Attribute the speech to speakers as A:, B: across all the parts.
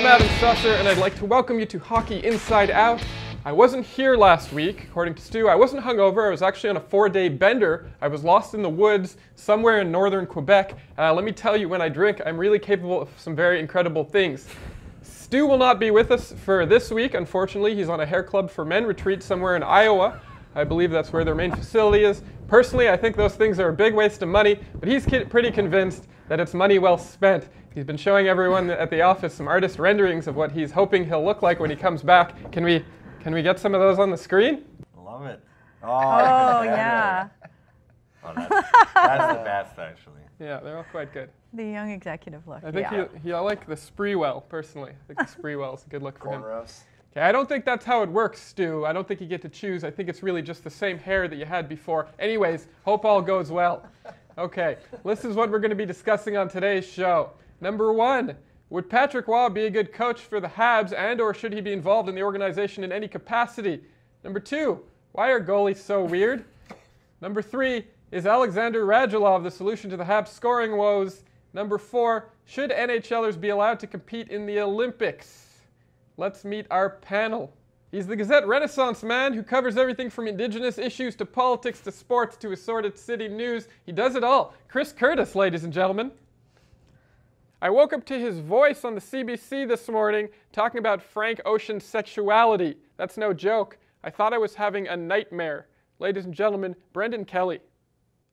A: I'm Adam Susser, and I'd like to welcome you to Hockey Inside Out. I wasn't here last week, according to Stu. I wasn't hungover. I was actually on a 4-day bender. I was lost in the woods somewhere in northern Quebec. Let me tell you, when I drink, I'm really capable of some very incredible things. Stu will not be with us for this week, unfortunately. He's on a hair club for men retreat somewhere in Iowa. I believe that's where their main facility is. Personally, I think those things are a big waste of money, but he's pretty convinced that it's money well spent. He's been showing everyone at the office some artist renderings of what he's hoping he'll look like when he comes back. Can we get some of those on the screen?
B: Love it.
C: Oh yeah.
B: Oh, that's the best, actually.
A: Yeah, they're all quite good.
C: The young executive look.
A: I think I like the Spreewell, personally. I think the Spreewell's a good look for him.
B: Cornrows.
A: Okay, I don't think that's how it works, Stu. I don't think you get to choose. I think it's really just the same hair that you had before. Anyways, hope all goes well. Okay, this is what we're going to be discussing on today's show. Number 1, would Patrick Roy be a good coach for the Habs, and or should he be involved in the organization in any capacity? Number 2, why are goalies so weird? Number 3, is Alexander Radulov the solution to the Habs scoring woes? Number 4, should NHLers be allowed to compete in the Olympics? Let's meet our panel. He's the Gazette Renaissance man who covers everything from Indigenous issues to politics to sports to assorted city news. He does it all. Chris Curtis, ladies and gentlemen. I woke up to his voice on the CBC this morning talking about Frank Ocean's sexuality. That's no joke. I thought I was having a nightmare. Ladies and gentlemen, Brendan Kelly.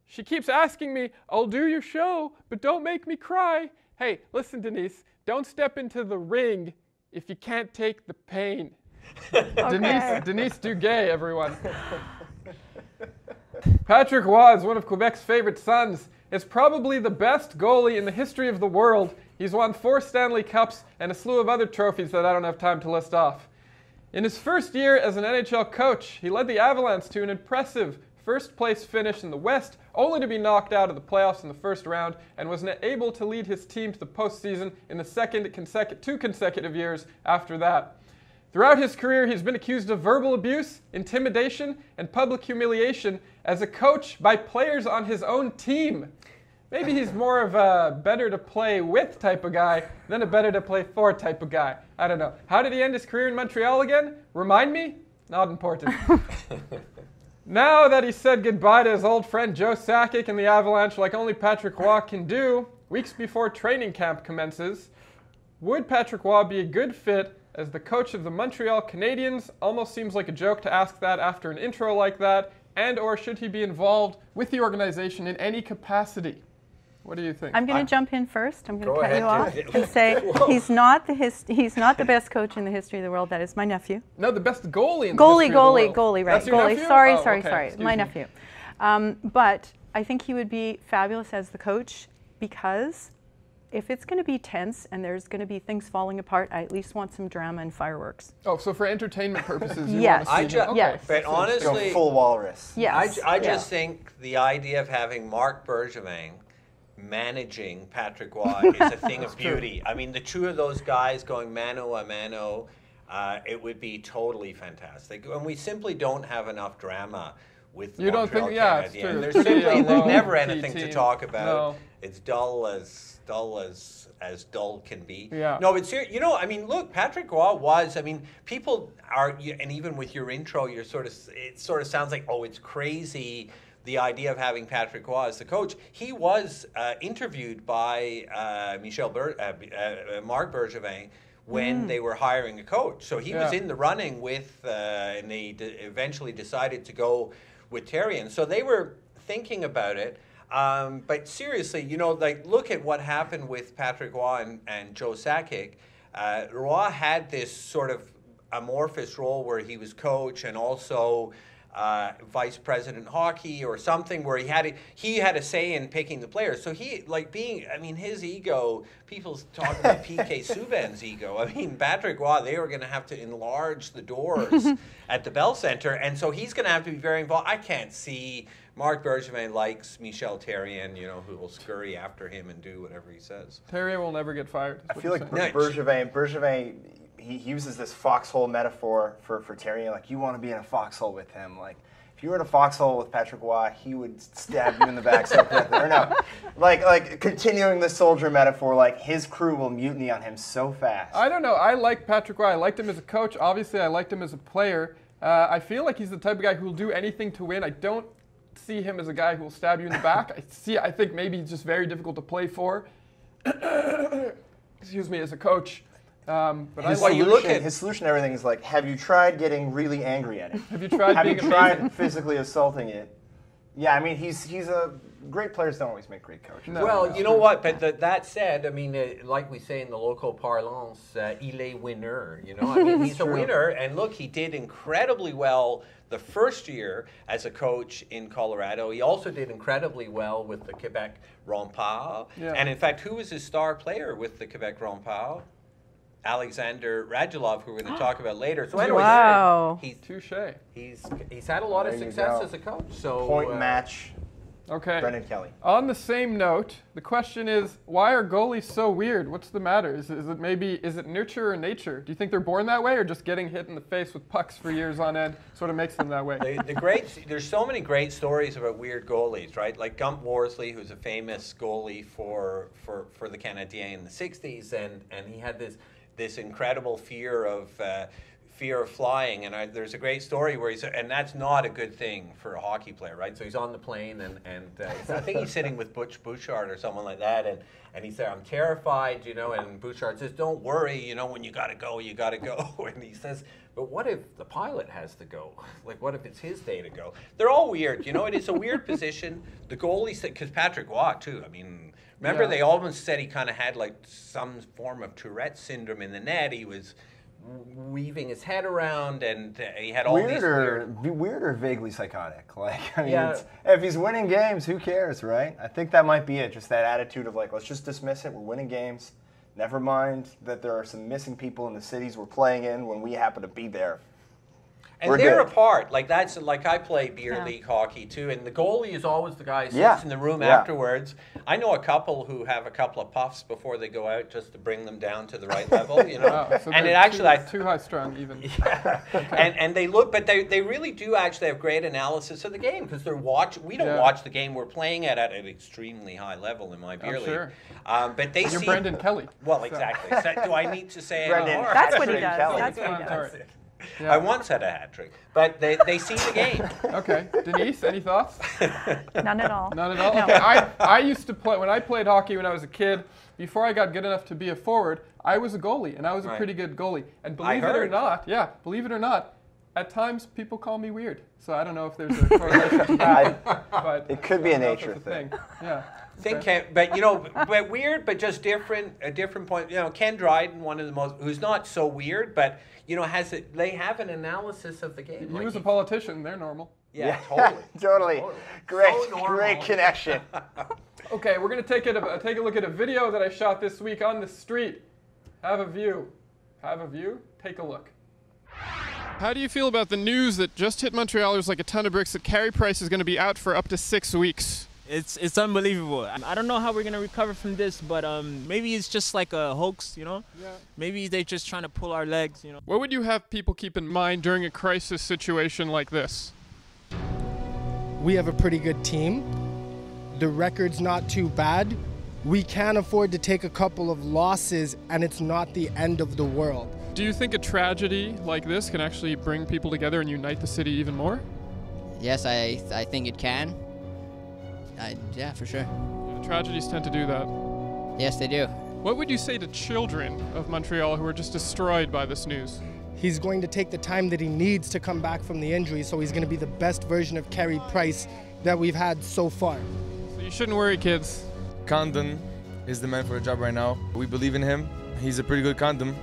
A: She keeps asking me, I'll do your show, but don't make me cry. Hey, listen, Denise, don't step into the ring if you can't take the pain.
C: Okay.
A: Denise Duguay, everyone. Patrick Roy is one of Quebec's favorite sons. Is probably the best goalie in the history of the world. He's won 4 Stanley Cups and a slew of other trophies that I don't have time to list off. In his first year as an NHL coach, he led the Avalanche to an impressive first-place finish in the West, only to be knocked out of the playoffs in the first round, and was able to lead his team to the postseason in the 2 consecutive years after that. Throughout his career, he's been accused of verbal abuse, intimidation, and public humiliation as a coach by players on his own team. Maybe he's more of a better to play with type of guy than a better to play for type of guy. I don't know. How did he end his career in Montreal again? Remind me? Not important. Now that he said goodbye to his old friend Joe Sakic and the Avalanche like only Patrick Roy can do, weeks before training camp commences, would Patrick Roy be a good fit as the coach of the Montreal Canadiens? Almost seems like a joke to ask that after an intro like that. And or should he be involved with the organization in any capacity? What do you think?
C: I'm going to jump in first. I'm going to cut
B: ahead,
C: you off
B: Jim.
C: and say he's not the best coach in the history of the world. That is my nephew.
A: No, the best goalie in the history of the world.
C: Goalie, right?
A: That's your
C: Goalie.
A: nephew?
C: Sorry,
A: Oh,
C: sorry,
A: okay.
C: sorry.
A: Excuse
C: My
A: me.
C: nephew. But I think he would be fabulous as the coach because if it's going to be tense and there's going to be things falling apart, I at least want some drama and fireworks.
A: Oh, so for entertainment purposes, you
C: Yes.
A: want to see him? Okay.
C: Yes.
B: But honestly,
D: Go full walrus.
C: Yes.
B: I just think the idea of having Marc Bergevin managing Patrick Roy is a thing of beauty. I mean, the 2 of those guys going mano a mano, it would be totally fantastic. And we simply don't have enough drama with the
A: You don't
B: Montreal
A: think? Yeah,
B: Canadiens.
A: it's true.
B: There's
A: Pretty
B: simply there's
A: low
B: never
A: key
B: anything to
A: team.
B: talk about.
A: No.
B: It's dull as dull can be.
A: Yeah.
B: No, but seriously, I mean, look, Patrick Roy was. I mean, people are, and even with your intro, it sort of sounds like, oh, it's crazy. The idea of having Patrick Roy as the coach. He was interviewed by Marc Bergevin when they were hiring a coach. So he was in the running with, and they eventually decided to go with Therrien. So they were thinking about it. But seriously, like, look at what happened with Patrick Roy and Joe Sakic. Roy had this sort of amorphous role where he was coach and also vice president hockey or something, where he had a say in picking the players. So his ego, people talk about PK Subban's ego. I mean, Patrick Roy, they were going to have to enlarge the doors at the Bell Center, and so he's going to have to be very involved. I can't see Marc Bergevin likes Michel Therrien, who will scurry after him and do whatever he says.
A: Therrien will never get fired.
D: I feel like Bergevin, he uses this foxhole metaphor for Therrien. Like, you want to be in a foxhole with him. Like, if you were in a foxhole with Patrick Roy, he would stab you in the back so quickly. Or no, like continuing the soldier metaphor, like his crew will mutiny on him so fast.
A: I don't know. I like Patrick Roy. I liked him as a coach. Obviously, I liked him as a player. I feel like he's the type of guy who will do anything to win. I don't see him as a guy who will stab you in the back. I think maybe he's just very difficult to play for. Excuse me, as a coach. But
D: his solution to everything is like, have you tried getting really angry at it?
A: Have you tried being
D: tried physically assaulting it? Yeah, I mean, he's a great players don't always make great coaches.
B: No, you know what? But that said, I mean, like we say in the local parlance, il est winner. You know, I mean, he's a winner. And look, he did incredibly well the first year as a coach in Colorado. He also did incredibly well with the Quebec Remparts. Yeah. And in fact, who was his star player with the Quebec Remparts? Alexander Radulov, who we're going to talk about later. So anyway,
C: wow.
B: He's had a lot of success as a coach. So
D: point match.
A: Okay.
D: Brendan Kelly.
A: On the same note, the question is, why are goalies so weird? What's the matter? Is it nurture or nature? Do you think they're born that way, or just getting hit in the face with pucks for years on end sort of makes them that way?
B: There's so many great stories about weird goalies, right? Like Gump Worsley, who's a famous goalie for the Canadiens in the 60s, and he had this incredible fear of flying, and there's a great story where and that's not a good thing for a hockey player, right? So he's on the plane, and I think he's sitting with Butch Bouchard or someone like that, and he said, I'm terrified, you know, and Bouchard says, don't worry, you know, when you gotta go, you gotta go. And he says, but what if the pilot has to go? Like, what if it's his day to go? They're all weird, you know, it is a weird position. The goalie, because Patrick Roy, too, I mean, remember they almost said he kind of had like some form of Tourette's syndrome in the net. He was weaving his head around, and he had all these
D: weird or vaguely psychotic. Like, I mean, if he's winning games, who cares, right? I think that might be it. Just that attitude of like, let's just dismiss it. We're winning games. Never mind that there are some missing people in the cities we're playing in when we happen to be there.
B: And they're apart. Like I play beer league hockey too, and the goalie is always the guy who sits in the room afterwards. I know a couple who have a couple of puffs before they go out just to bring them down to the right level, you know.
A: So
B: and it actually
A: too high strung even.
B: Yeah. And they look, but they really do actually have great analysis of the game because we don't watch the game. We're playing at an extremely high level in my beer league.
A: Sure.
B: But they
A: You're Brendan Kelly.
B: Well, exactly. So, do I need to say
D: Brendan?
C: That's what he does. That's what he does.
B: Yeah. I once had a hat trick, but they see the game.
A: Okay. Denise, any thoughts?
C: None at all.
A: None at all?
C: No.
A: Okay. I used to play, when I played hockey when I was a kid, before I got good enough to be a forward, I was a goalie, and I was a pretty good goalie. And believe it or not, at times people call me weird. So I don't know if there's a correlation to that. But
D: it could be a nature thing.
A: Yeah.
B: But you know, but weird, but just different. A different point. You know, Ken Dryden, one of the most, who's not so weird, but you know, they have an analysis of the game.
A: He was a politician. They're normal.
B: Yeah,
D: totally. Great connection.
A: Okay, we're gonna take a look at a video that I shot this week on the street. Have a view. Take a look. How do you feel about the news that just hit Montrealers like a ton of bricks that Carey Price is going to be out for up to 6 weeks?
E: It's unbelievable. I don't know how we're going to recover from this, but maybe it's just like a hoax, you know? Yeah. Maybe they're just trying to pull our legs, you know?
A: What would you have people keep in mind during a crisis situation like this?
F: We have a pretty good team. The record's not too bad. We can afford to take a couple of losses, and it's not the end of the world.
A: Do you think a tragedy like this can actually bring people together and unite the city even more?
G: Yes, I think it can. Yeah, for sure.
A: Yeah, tragedies tend to do that.
G: Yes, they do.
A: What would you say to children of Montreal who are just destroyed by this news?
F: He's going to take the time that he needs to come back from the injury, so he's going to be the best version of Carey Price that we've had so far.
A: So you shouldn't worry, kids.
H: Condon is the man for the job right now. We believe in him. He's a pretty good condom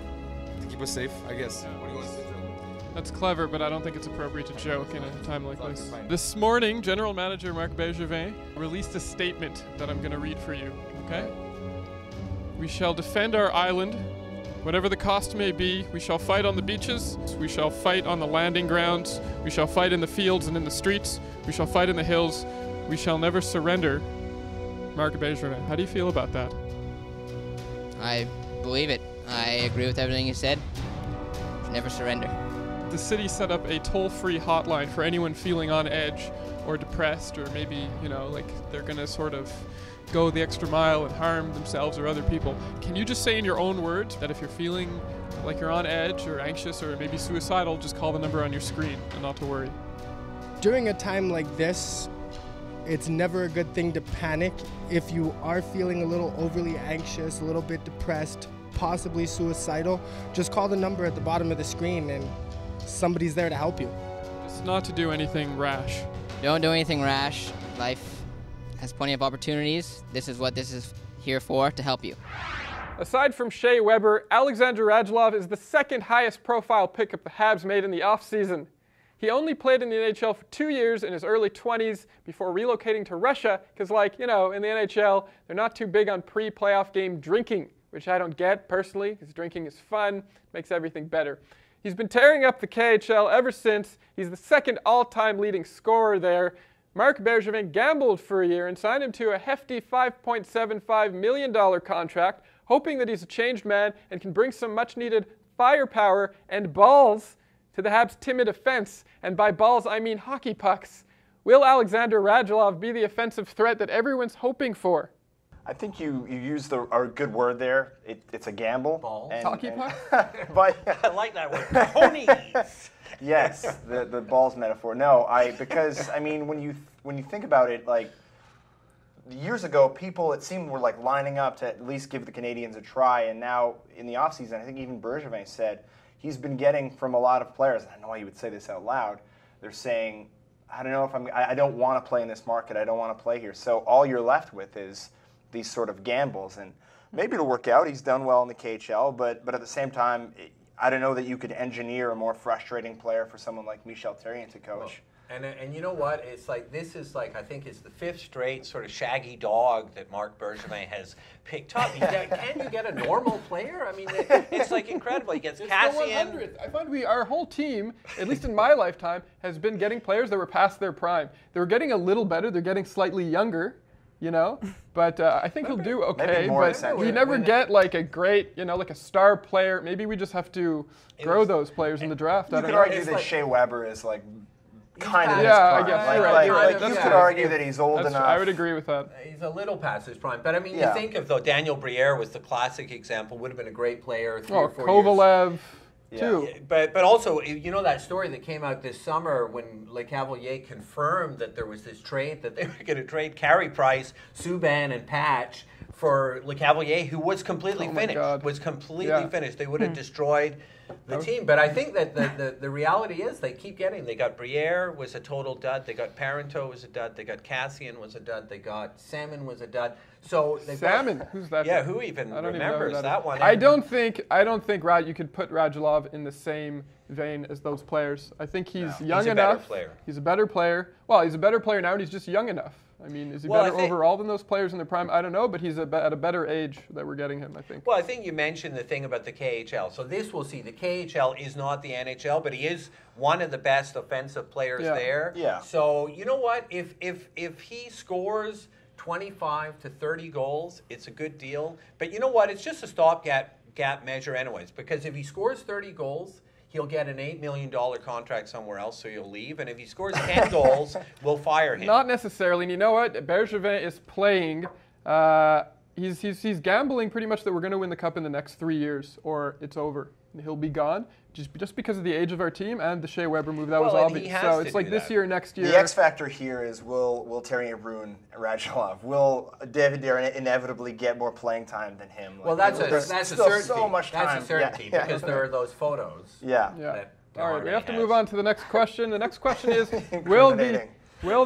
H: to keep us safe, I guess. Yeah. What do you want to say, Joe?
A: That's clever, but I don't think it's appropriate to joke in a time like this. This morning, General Manager Marc Bergevin released a statement that I'm going to read for you, okay? We shall defend our island, whatever the cost may be. We shall fight on the beaches. We shall fight on the landing grounds. We shall fight in the fields and in the streets. We shall fight in the hills. We shall never surrender. Marc Bergevin, how do you feel about that?
G: I believe it. I agree with everything you said. Never surrender.
A: the city set up a toll-free hotline for anyone feeling on edge or depressed, or maybe, you know, like they're going to sort of go the extra mile and harm themselves or other people. Can you just say in your own words that if you're feeling like you're on edge or anxious or maybe suicidal, just call the number on your screen and not to worry?
F: During a time like this, it's never a good thing to panic. If you are feeling a little overly anxious, a little bit depressed, possibly suicidal, just call the number at the bottom of the screen and somebody's there to help you.
A: Just not to do anything rash.
G: Don't do anything rash. Life has plenty of opportunities. This is what this is here for, to help you.
A: Aside from Shea Weber, Alexander Radulov is the second highest profile pickup the Habs made in the offseason. He only played in the NHL for 2 years in his early 20s before relocating to Russia because, like, you know, in the NHL, they're not too big on pre-playoff game drinking, which I don't get personally because drinking is fun, makes everything better. He's been tearing up the KHL ever since. He's the second all-time leading scorer there. Marc Bergevin gambled for a year and signed him to a hefty $5.75 million contract, hoping that he's a changed man and can bring some much-needed firepower and balls to the Habs' timid offense. And by balls, I mean hockey pucks. Will Alexander Radulov be the offensive threat that everyone's hoping for?
D: I think you used a good word there. It's a gamble.
B: Balls.
A: Hockey pucks?
D: But
B: I like that word. Ponies.
D: yes, the balls metaphor. No, because I mean when you think about it, like years ago, people it seemed were like lining up to at least give the Canadians a try, and now in the offseason, I think even Bergevin said he's been getting from a lot of players. I don't know why you would say this out loud. They're saying, I don't know if I don't want to play in this market. I don't want to play here. So all you're left with is these sort of gambles, and maybe it'll work out. He's done well in the KHL, but at the same time, I don't know that you could engineer a more frustrating player for someone like Michel Therrien to coach.
B: And you know what? It's like this is like I think it's the fifth straight sort of shaggy dog that Marc Bergevin has picked up. Can you get a normal player? I mean, it's like incredible. He gets Cassian.
A: I find our whole team, at least in my lifetime, has been getting players that were past their prime. They were getting a little better. They're getting slightly younger, you know. But I think he'll do okay. But we never get like a great, you know, like a star player. Maybe we just have to grow those players in the draft.
D: You could argue that Shea Weber is like kind of his
A: prime.
D: I guess
A: right.
D: You could argue that he's old enough.
A: I would agree with that.
B: He's a little past his prime, but I mean, you think of though Daniel Briere was the classic example. Would have been a great player. 3 or 4
A: Kovalev.
B: years.
A: Too.
B: But also, you know that story that came out this summer when Le Cavalier confirmed that there was this trade, that they were going to trade Carey Price, Subban, and Patch for Le Cavalier, who was completely finished. Finished. They would have destroyed the team. But I think that the reality is they keep getting. They got Briere was a total dud. They got Parenteau was a dud. They got Cassian was a dud. They got Salmon was a dud. So
A: Salmon, who's that?
B: Yeah, who even remembers that one?
A: I don't think you could put Radulov in the same vein as those players. I think he's young enough. He's a better player. Well, he's a better player now, and he's just young enough. I mean, is he better overall than those players in their prime? I don't know, but he's at a better age that we're getting him, I think.
B: Well, I think you mentioned the thing about the KHL. So this we'll see. The KHL is not the NHL, but he is one of the best offensive players there.
D: Yeah.
B: So you know what? If he scores 25 to 30 goals, it's a good deal. But you know what? It's just a stopgap measure anyways, because if he scores 30 goals, he'll get an $8 million contract somewhere else, so he'll leave. And if he scores 10 goals, we'll fire him.
A: Not necessarily. And you know what? Bergevin is playing. He's gambling pretty much that we're going to win the Cup in the next 3 years, or it's over. He'll be gone just because of the age of our team and the Shea Weber move. That was obvious. So it's like this year, next year.
D: The X factor here is will Therrien ruin Radulov? Will David Dare inevitably get more playing time than him?
B: Well, that's a certainty.
D: So much time.
B: That's a certainty because there are those photos.
A: Yeah. All right, we have to move on to the next question. The next question is, will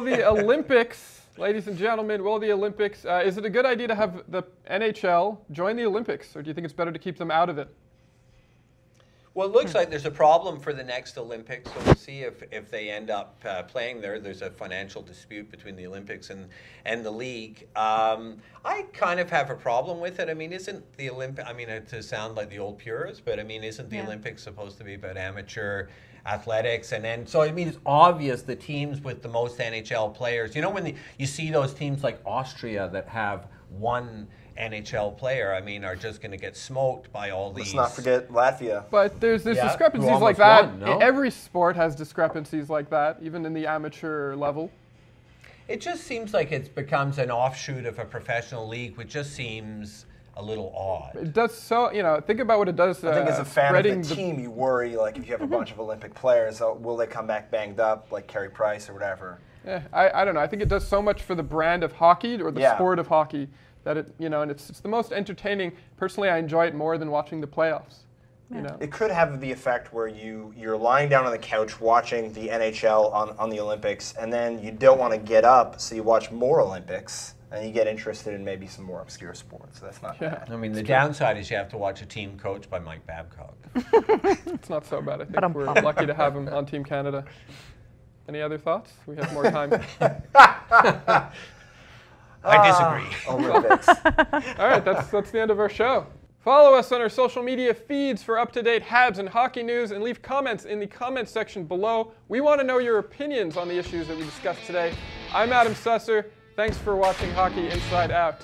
A: the Olympics, ladies and gentlemen, is it a good idea to have the NHL join the Olympics, or do you think it's better to keep them out of it?
B: Well, it looks like there's a problem for the next Olympics, so we'll see if they end up playing there. There's a financial dispute between the Olympics and the league. I kind of have a problem with it. I mean, isn't the to sound like the old purists, but I mean, isn't the Olympics supposed to be about amateur athletics? And then, so I mean, it's obvious the teams with the most NHL players, you know, when you see those teams like Austria that have one NHL player, I mean, are just going to get smoked by all these.
D: Let's not forget Latvia.
A: But there's discrepancies
I: Who
A: like
I: almost
A: that.
I: won, no?
A: Every sport has discrepancies like that, even in the amateur level.
B: It just seems like it becomes an offshoot of a professional league, which just seems a little odd.
A: It does so, think about what it does.
D: I think as a fan of
A: spreading
D: the team, you worry, like, if you have a bunch of Olympic players, will they come back banged up, like Carey Price or whatever?
A: Yeah, I don't know. I think it does so much for the brand of hockey or the sport of hockey that it, and it's the most entertaining. Personally, I enjoy it more than watching the playoffs.
D: It could have the effect where you're lying down on the couch watching the NHL on the Olympics, and then you don't want to get up, so you watch more Olympics, and you get interested in maybe some more obscure sports. So that's not bad.
B: I mean, the downside is you have to watch a team coached by Mike Babcock.
A: It's not so bad. I think we're lucky to have him on Team Canada. Any other thoughts? We have more time.
B: I disagree.
D: Olympics.
A: All right, that's the end of our show. Follow us on our social media feeds for up-to-date Habs and hockey news, and leave comments in the comments section below. We want to know your opinions on the issues that we discussed today. I'm Adam Susser. Thanks for watching Hockey Inside Out.